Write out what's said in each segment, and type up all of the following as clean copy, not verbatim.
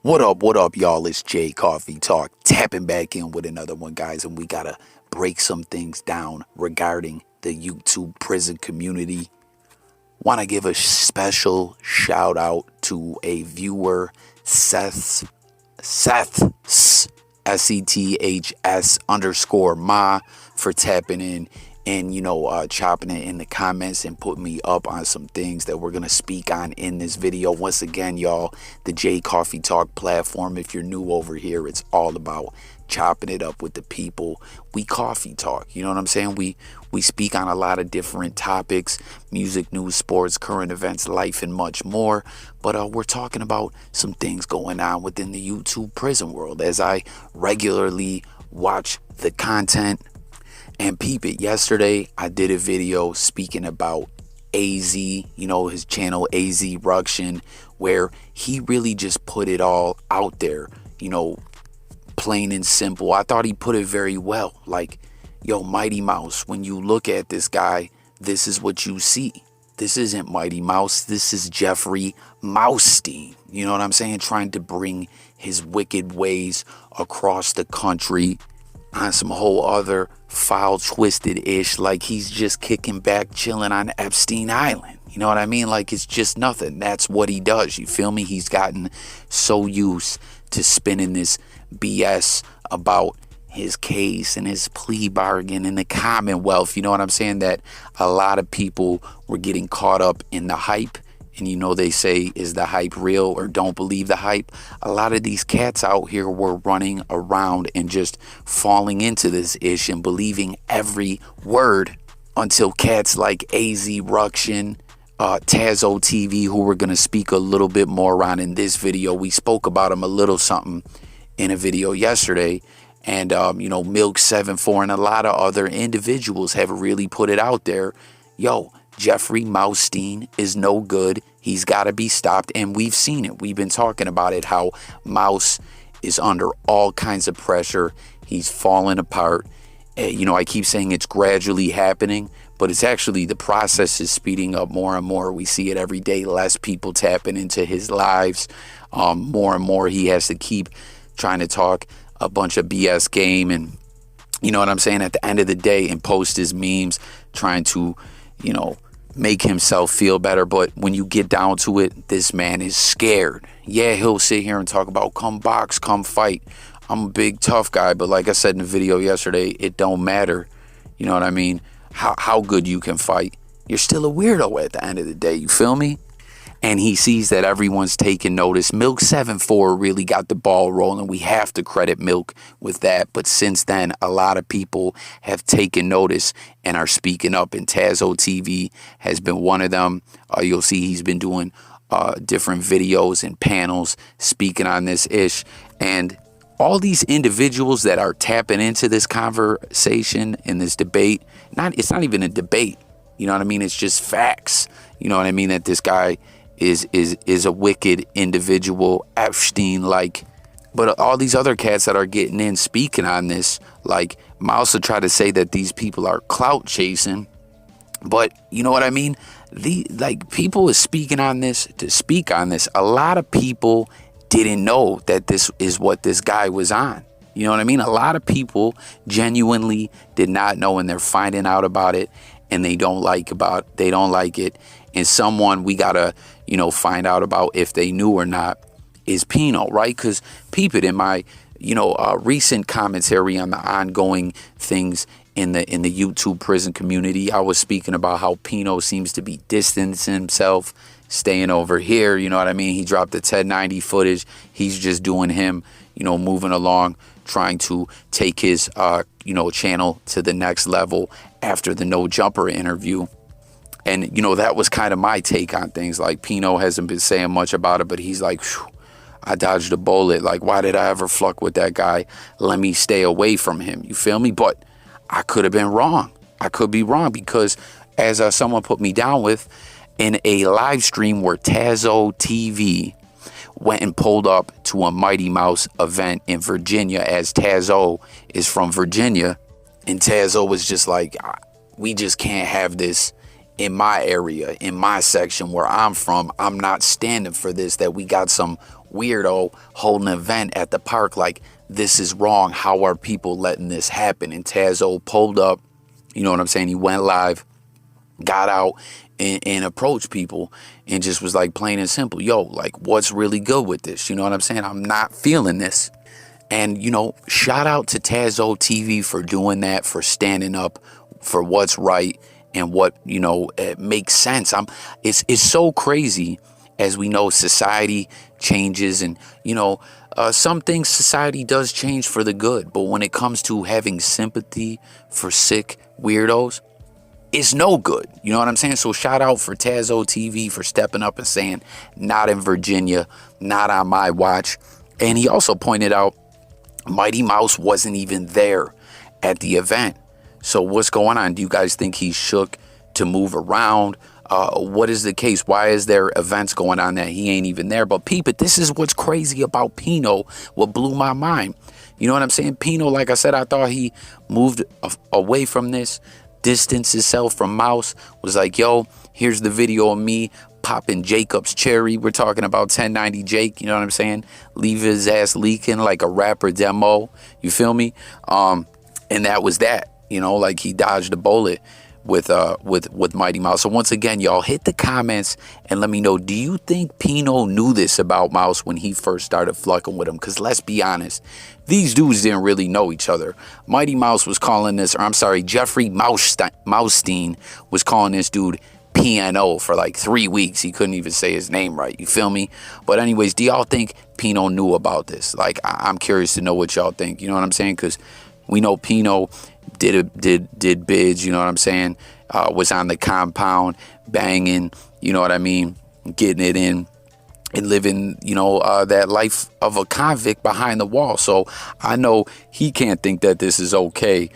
What up, y'all? It's Jay Coffee Talk, tapping back in with another one, guys, and we gotta break some things down regarding the YouTube prison community. Want to give a special shout out to a viewer, Seths, SETHS_ma, for tapping in and, chopping it in the comments and putting me up on some things that we're going to speak on in this video. Once again, y'all, the J Coffee Talk platform, if you're new over here, it's all about chopping it up with the people. We coffee talk, you know what I'm saying? We speak on a lot of different topics: music, news, sports, current events, life, and much more. But we're talking about some things going on within the YouTube prison world as I regularly watch the content and peep it. Yesterday, I did a video speaking about AZ, his channel AZ Ruction, where he really just put it all out there, plain and simple. I thought he put it very well. Like, yo, Mighty Mouse, when you look at this guy, this is what you see. This isn't Mighty Mouse. This is Jeffrey Maustine. You know what I'm saying? Trying to bring his wicked ways across the country on some whole other foul, twisted-ish, like he's just kicking back, chilling on Epstein Island. You know what I mean? Like, it's just nothing. That's what he does. You feel me? He's gotten so used to spinning this BS about his case and his plea bargain in the Commonwealth. You know what I'm saying? That a lot of people were getting caught up in the hype. And they say, is the hype real, or don't believe the hype? A lot of these cats out here were running around and just falling into this ish and believing every word until cats like AZ Ruction, Tazzo TV, who we're going to speak a little bit more on in this video. We spoke about him a little something in a video yesterday. And, MILK74 and a lot of other individuals have really put it out there. Yo, Jeffrey Maustine is no good. He's got to be stopped. And we've seen it. We've been talking about it, how Mouse is under all kinds of pressure. He's falling apart. I keep saying it's gradually happening, but it's actually, the process is speeding up more and more. We see it every day. Less people tapping into his lives. More and more he has to keep trying to talk a bunch of BS game. And you know what I'm saying? At the end of the day, and post his memes, trying to, make himself feel better. But when you get down to it, this man is scared. Yeah, he'll sit here and talk about come box, come fight. I'm a big tough guy, but like I said in the video yesterday, it don't matter. You know what I mean? How good you can fight. You're still a weirdo at the end of the day. You feel me? And he sees that everyone's taking notice. MILK74 really got the ball rolling. We have to credit Milk with that. But since then, a lot of people have taken notice and are speaking up. And Tazzo TV has been one of them. You'll see he's been doing different videos and panels speaking on this ish. And all these individuals that are tapping into this conversation and this debate, it's not even a debate. You know what I mean? It's just facts. You know what I mean? That this guy is a wicked individual, Epstein-like. But all these other cats that are getting in speaking on this, like Mouse will try to say that these people are clout chasing. But you know what I mean? People is speaking on this to speak on this. A lot of people didn't know that this is what this guy was on. You know what I mean? A lot of people genuinely did not know, and they're finding out about it, and they don't like it. And someone we gotta, find out about if they knew or not is Pinot, right? Because peep it, in my, recent commentary on the ongoing things in the YouTube prison community, I was speaking about how Pinot seems to be distancing himself, staying over here. You know what I mean? He dropped the 1090 footage. He's just doing him, moving along, trying to take his, channel to the next level after the No Jumper interview. And, that was kind of my take on things. Like, Pinot hasn't been saying much about it, but he's like, I dodged a bullet. Like, why did I ever fuck with that guy? Let me stay away from him. You feel me? But I could have been wrong. I could be wrong because, as someone put me down with, in a live stream where Tazzo TV went and pulled up to a Mighty Mouse event in Virginia, as Tazzo is from Virginia, and Tazzo was just like, we just can't have this in my area, in my section where I'm from. I'm not standing for this, that we got some weirdo holding an event at the park. Like, this is wrong. How are people letting this happen? And Tazzo pulled up, you know what I'm saying? He went live, got out and approached people and just was like, plain and simple, yo, like, what's really good with this? You know what I'm saying? I'm not feeling this. And, you know, shout out to Tazzo TV for doing that, for standing up for what's right and what, you know, it makes sense. It's so crazy. As we know, society changes, and, you know, some things society does change for the good. But when it comes to having sympathy for sick weirdos, it's no good. You know what I'm saying? So shout out for Tazzo TV for stepping up and saying, not in Virginia, not on my watch. And he also pointed out Mighty Mouse wasn't even there at the event. So what's going on? Do you guys think he shook to move around? What is the case? Why is there events going on that he ain't even there? But peep it, this is what's crazy about Pinot, what blew my mind. You know what I'm saying? Pinot, like I said, I thought he moved away from this, distanced himself from Mouse, was like, yo, here's the video of me popping Jacob's cherry. We're talking about 1090 Jake, you know what I'm saying? Leave his ass leaking like a rapper demo, you feel me? And that was that, you know, like he dodged a bullet with Mighty Mouse. So once again, y'all, hit the comments and let me know, do you think Pinot knew this about Mouse when he first started fucking with him? Because let's be honest, these dudes didn't really know each other. Mighty Mouse was calling this, or I'm sorry, Jeffrey Maustine was calling this dude Piano for like 3 weeks. He couldn't even say his name right, you feel me? But anyways, do y'all think Pinot knew about this? Like, I'm curious to know what y'all think, you know what I'm saying? Because we know Pinot did bids, you know what I'm saying? Was on the compound, banging, you know what I mean? Getting it in and living, you know, that life of a convict behind the wall. So I know he can't think that this is okay.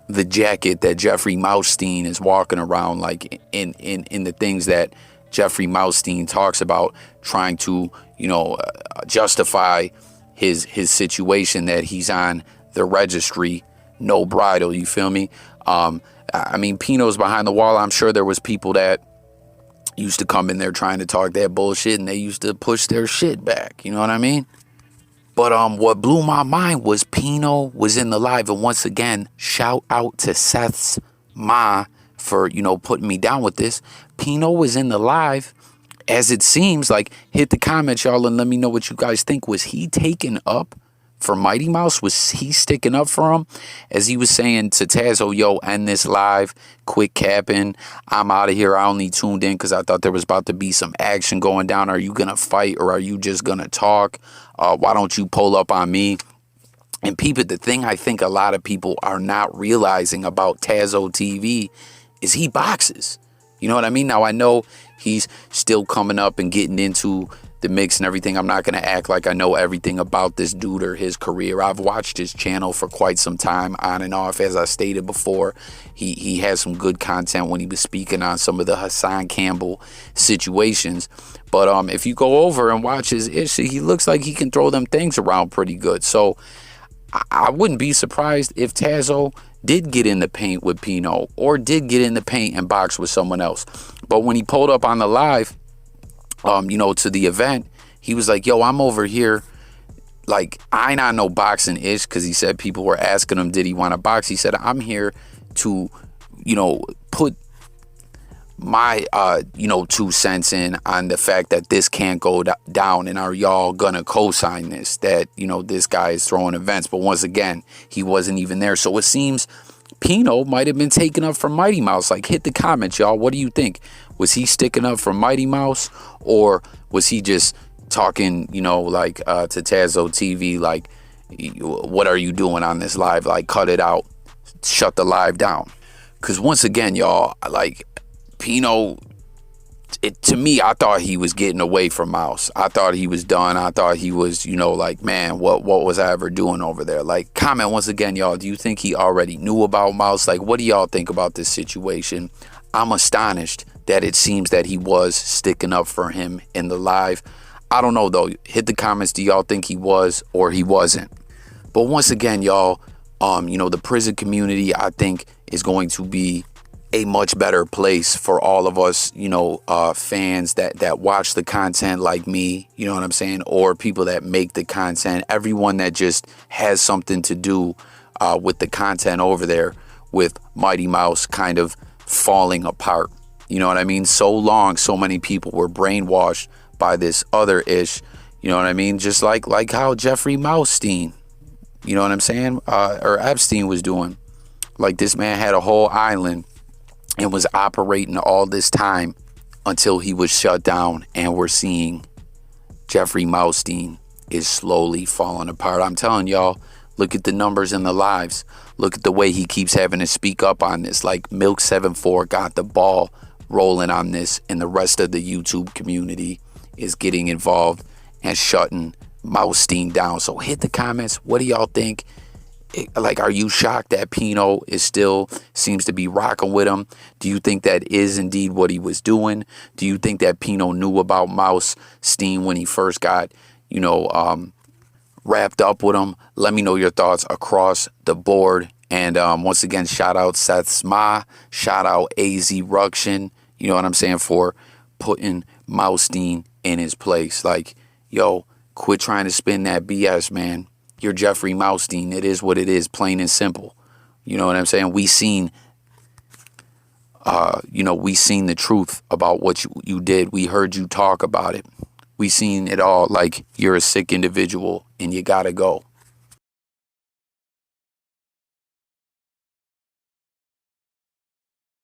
The jacket that Jeffrey Maustine is walking around, like in the things that Jeffrey Maustine talks about, trying to, you know, justify his situation that he's on the registry, no bridle, you feel me? I mean, Pinot's behind the wall. I'm sure there was people that used to come in there trying to talk that bullshit, and they used to push their shit back, you know what I mean? But what blew my mind was Pinot was in the live, and once again, shout out to Seth's ma for, you know, putting me down with this. Pinot was in the live, as it seems. Like, hit the comments, y'all, and let me know what you guys think. Was he taken up for Mighty Mouse? Was he sticking up for him? As he was saying to Tazzo, yo, end this live, quit capping, I'm out of here. I only tuned in because I thought there was about to be some action going down. Are you going to fight, or are you just going to talk? Why don't you pull up on me? And people, the thing I think a lot of people are not realizing about Tazzo TV is he boxes. You know what I mean? Now, I know he's still coming up and getting into the mix and everything. I'm not going to act like I know everything about this dude or his career. I've watched his channel for quite some time, on and off. As I stated before, he has some good content when he was speaking on some of the Hassan Campbell situations. But if you go over and watch his issue, he looks like he can throw them things around pretty good. So I wouldn't be surprised if Tazzo did get in the paint with Pinot, or did get in the paint and box with someone else. But when he pulled up on the live, you know, to the event, he was like, yo, I'm over here. Like, I ain't on no boxing ish, because he said people were asking him, did he want to box? He said, I'm here to, you know, put my, you know, 2 cents in on the fact that this can't go down, and are y'all gonna co-sign this, that, you know, this guy is throwing events. But once again, he wasn't even there. So it seems Pinot might have been taken up for Mighty Mouse. Like, hit the comments, y'all. What do you think? Was he sticking up for Mighty Mouse, or was he just talking, you know, like to Tazzo TV, like, what are you doing on this live? Like, cut it out, shut the live down. Because once again, y'all, like, Pinot, to me, I thought he was getting away from Mouse. I thought he was done. I thought he was, you know, like, man, what was I ever doing over there? Like, comment once again, y'all. Do you think he already knew about Mouse? Like, what do y'all think about this situation? I'm astonished that it seems that he was sticking up for him in the live. I don't know, though. Hit the comments. Do y'all think he was, or he wasn't? But once again, y'all, you know, the prison community, I think, is going to be a much better place for all of us, fans that watch the content like me, you know what I'm saying? Or people that make the content, everyone that just has something to do with the content over there, with Mighty Mouse kind of falling apart. You know what I mean? So long, so many people were brainwashed by this other ish, you know what I mean? Just like how Jeffrey Maustine, you know what I'm saying? Or Epstein was doing. Like, this man had a whole island and was operating all this time until he was shut down. And we're seeing Jeffrey Maustine is slowly falling apart. I'm telling y'all, look at the numbers in the lives. Look at the way he keeps having to speak up on this. Like, MILK74 got the ball rolling on this, and the rest of the YouTube community is getting involved and shutting Maustine down. So hit the comments. What do y'all think? Like, are you shocked that Pinot is still seems to be rocking with him? Do you think that is indeed what he was doing? Do you think that Pinot knew about Maustine when he first got, wrapped up with him? Let me know your thoughts across the board. And once again, shout out Seth Sma, shout out AZ Ruction, you know what I'm saying, for putting Maustine in his place. Like, yo, quit trying to spin that BS, man. You're Jeffrey Maustine. It is what it is, plain and simple. You know what I'm saying? We seen the truth about what you did. We heard you talk about it. We seen it all. Like, you're a sick individual and you gotta go.